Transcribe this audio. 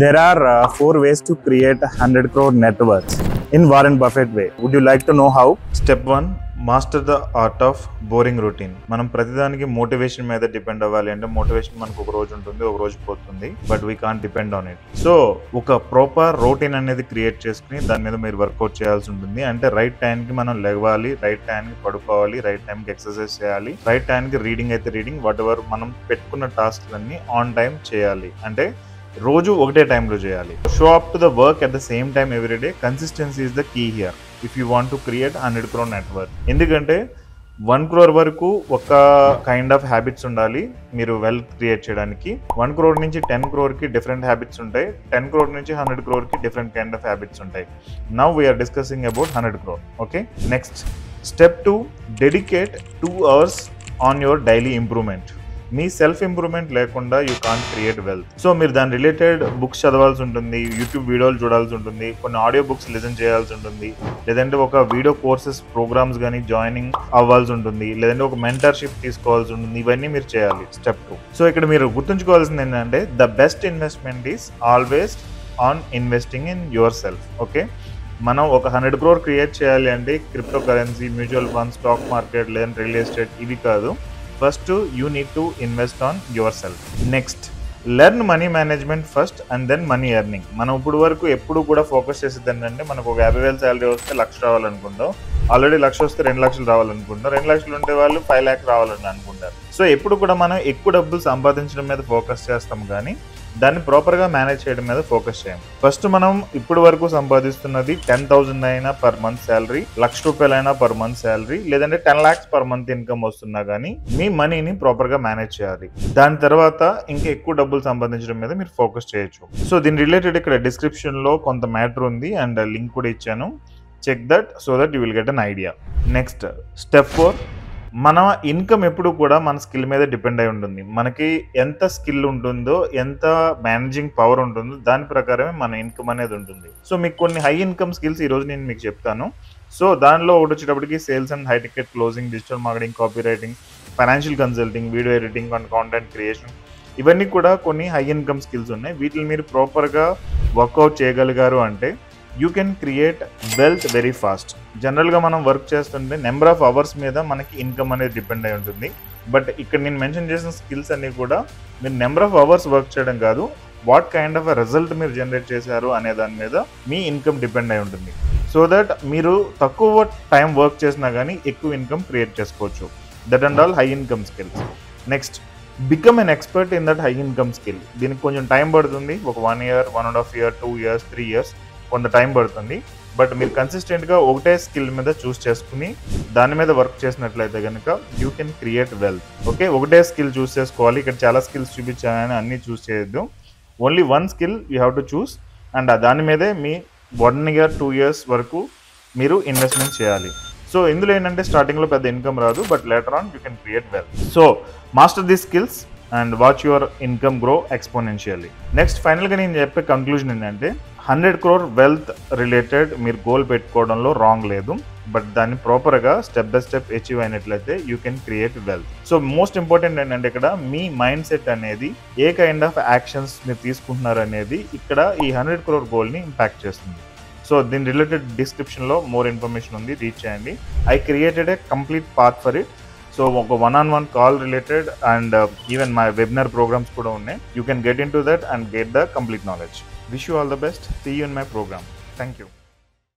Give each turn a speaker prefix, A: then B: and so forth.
A: There are 4 ways to create 100 crore net worth in Warren Buffett way. Would you like to know how?
B: Step 1, master the art of boring routine. మనం ప్రతిదానికి motivation మీద depend అవ్వాలి అంటే motivation మనకు ఒక రోజు ఉంటుంది, ఒక రోజు పోతుంది, but we can't depend on it. So ఒక ప్రాపర్ రొటీన్ అనేది క్రియేట్ చేసుకుని దాని మీద మీరు వర్కౌట్ చేయాల్సి ఉంటుంది. అంటే రైట్ టైంకి మనం లెగవాలి, రైట్ టైంకి పడుకోవాలి, రైట్ టైంకి ఎక్సర్సైజ్ చేయాలి, రైట్ టైంకి రీడింగ్ అయితే రీడింగ్, వాట్ ఎవర్ మనం పెట్టుకున్న టాస్క్లన్నీ ఆన్ టైం చేయాలి. అంటే రోజు ఒకటే టైంలో చేయాలి. Show up to the work at the same time every day. Consistency is the key here if you want to create 100 crore network. ఎందుకంటే 1 crore వరకు ఒక కైండ్ ఆఫ్ హ్యాబిట్స్ ఉండాలి మీరు వెల్త్ క్రియేట్ చేయడానికి. 1 crore నుంచి 10 crore డిఫరెంట్ హ్యాబిట్స్ ఉంటాయి. 10 crore నుంచి 100 crore different kind of habits ఉంటాయి. Now we're discussing about 100 crore. Okay, next step 2, dedicate 2 hours on your daily improvement. మీ సెల్ఫ్ ఇంప్రూవ్మెంట్ లేకుండా you can't create wealth. So మీరు దాని related books చదవాల్సి ఉంటుంది, YouTube వీడియోలు చూడాల్సి ఉంటుంది, కొన్ని ఆడియో బుక్స్ లిజన్ చేయాల్సి ఉంటుంది, లేదంటే ఒక వీడియో కోర్సెస్ ప్రోగ్రామ్స్ కానీ జాయినింగ్ అవ్వాల్సి ఉంటుంది, లేదంటే ఒక మెంటర్షిప్ తీసుకోవాల్సి ఉంటుంది. ఇవన్నీ మీరు చేయాలి. స్టెప్ 2. సో ఇక్కడ మీరు గుర్తుంచుకోవాల్సింది ఏంటంటే the best investment is always on investing in yourself. Okay, మనం ఒక 100 crore క్రియేట్ చేయాలి అంటే cryptocurrency, mutual fund, stock market, లేదంటే రియల్ ఎస్టేట్ ఇవి కాదు. First you need to invest on yourself. Next learn money management first and then money earning. మనం ఇప్పుడు వరకు ఎప్పుడు కూడా ఫోకస్ చేసేది ఏంటంటే మనకు ఒక 50,000 శాలరీ వస్తే 1,00,000 రావాలనుకుంటాం, ఆల్రెడీ 1,00,000 వస్తే 2,00,000 రావాలనుకుంటాం, 2,00,000 ఉండే వాళ్ళు 5 lakhs రావాలని అనుకుంటారు. సో ఎప్పుడు కూడా మనం ఎక్కువ డబ్బులు సంపాదించడం మీద ఫోకస్ చేస్తాం కానీ దాన్ని ప్రాపర్గా మేనేజ్ చేయడం మీద ఫోకస్ చేయం. ఫస్ట్ మనం ఇప్పుడు వరకు సంపాదిస్తున్నది 10,000 అయినా పర్ మంత్ శాలరీ, 1,00,000 రూపాయలు అయినా పర్ మంత్ శాలరీ, లేదంటే 10 lakhs పర్ మంత్ ఇన్కమ్ వస్తున్నా కానీ మీ మనీని ప్రాపర్గా మేనేజ్ చేయాలి. దాని తర్వాత ఇంకా ఎక్కువ డబ్బులు సంపాదించడం మీద మీరు ఫోకస్ చేయొచ్చు. సో దీని రిలేటెడ్ ఇక్కడ డిస్క్రిప్షన్లో కొంత మ్యాటర్ ఉంది అండ్ లింక్ కూడా ఇచ్చాను. Check that so that you will get an idea. Next step 4, మన ఇన్కమ్ ఎప్పుడు కూడా మన స్కిల్ మీద డిపెండ్ అయి ఉంటుంది. మనకి ఎంత స్కిల్ ఉంటుందో, ఎంత మేనేజింగ్ పవర్ ఉంటుందో దాని ప్రకారమే మన ఇన్కమ్ అనేది ఉంటుంది. సో మీకు కొన్ని హై ఇన్కమ్ స్కిల్స్ ఈరోజు నేను మీకు చెప్తాను. సో దానిలో ఒకటి వచ్చేటప్పటికి sales and high ticket closing, digital marketing, copy writing, financial consulting, video editing and content creation. ఇవన్నీ కూడా కొన్ని హై ఇన్కమ్ స్కిల్స్ ఉన్నాయి. వీటిని మీరు ప్రాపర్గా వర్కౌట్ చేయగలిగారు అంటే you can create wealth very fast. జనరల్గా మనం వర్క్ చేస్తుంటే నెంబర్ ఆఫ్ అవర్స్ మీద మనకి ఇన్కమ్ అనేది డిపెండ్ అయి ఉంటుంది. బట్ ఇక్కడ నేను మెన్షన్ చేసిన స్కిల్స్ అన్నీ కూడా మీరు నెంబర్ ఆఫ్ అవర్స్ వర్క్ చేయడం కాదు, వాట్ కైండ్ ఆఫ్ రిజల్ట్ మీరు జనరేట్ చేశారు అనే దాని మీద మీ ఇన్కమ్ డిపెండ్ అయి ఉంటుంది. సో దట్ మీరు తక్కువ టైం వర్క్ చేసినా కానీ ఎక్కువ ఇన్కమ్ క్రియేట్ చేసుకోవచ్చు. That and all high income skills. Next become an expert in that high income skill. దీనికి కొంచెం టైం పడుతుంది, ఒక 1 year, 1.5 years, 2 years, 3 years కొంత టైం పడుతుంది. బట్ మీరు కన్సిస్టెంట్గా ఒకటే స్కిల్ మీద చూస్ చేసుకుని దాని మీద వర్క్ చేసినట్లయితే కనుక you can create wealth. Okay, ఒకటే స్కిల్ చూస్ చేసుకోవాలి. ఇక్కడ చాలా స్కిల్స్ చూపించాలని అన్నీ చూస్ చేయొద్దు. Only 1 skill you have to choose and దాని మీదే మీ 1 year, 2 years వరకు మీరు ఇన్వెస్ట్మెంట్ చేయాలి. సో ఇందులో ఏంటంటే స్టార్టింగ్లో పెద్ద ఇన్కమ్ రాదు, but later on you can create wealth. So master the skills and watch your income grow exponentially. Next ఫైనల్గా నేను చెప్పే కంక్లూజన్ ఏంటంటే 100 crore వెల్త్ రిలేటెడ్ మీరు గోల్ పెట్టుకోవడంలో రాంగ్ లేదు, బట్ దాన్ని ప్రాపర్గా స్టెప్ బై స్టెప్ అచీవ్ అయినట్లయితే you can create wealth. So most important ఏంటంటే ఇక్కడ మీ మైండ్ సెట్ అనేది ఏ కైండ్ ఆఫ్ యాక్షన్స్ మీరు తీసుకుంటున్నారు అనేది ఇక్కడ ఈ 100 crore గోల్ని ఇంపాక్ట్ చేస్తుంది. సో దీని రిలేటెడ్ డిస్క్రిప్షన్లో మోర్ ఇన్ఫర్మేషన్ ఉంది, రీచ్ చేయండి. I created a complete path for it. So ఒక 1-on-1 call related and even my webinar programs కూడా ఉన్నాయి. You can get into that and get the complete knowledge. Wish you all the best. See you in my program. Thank you.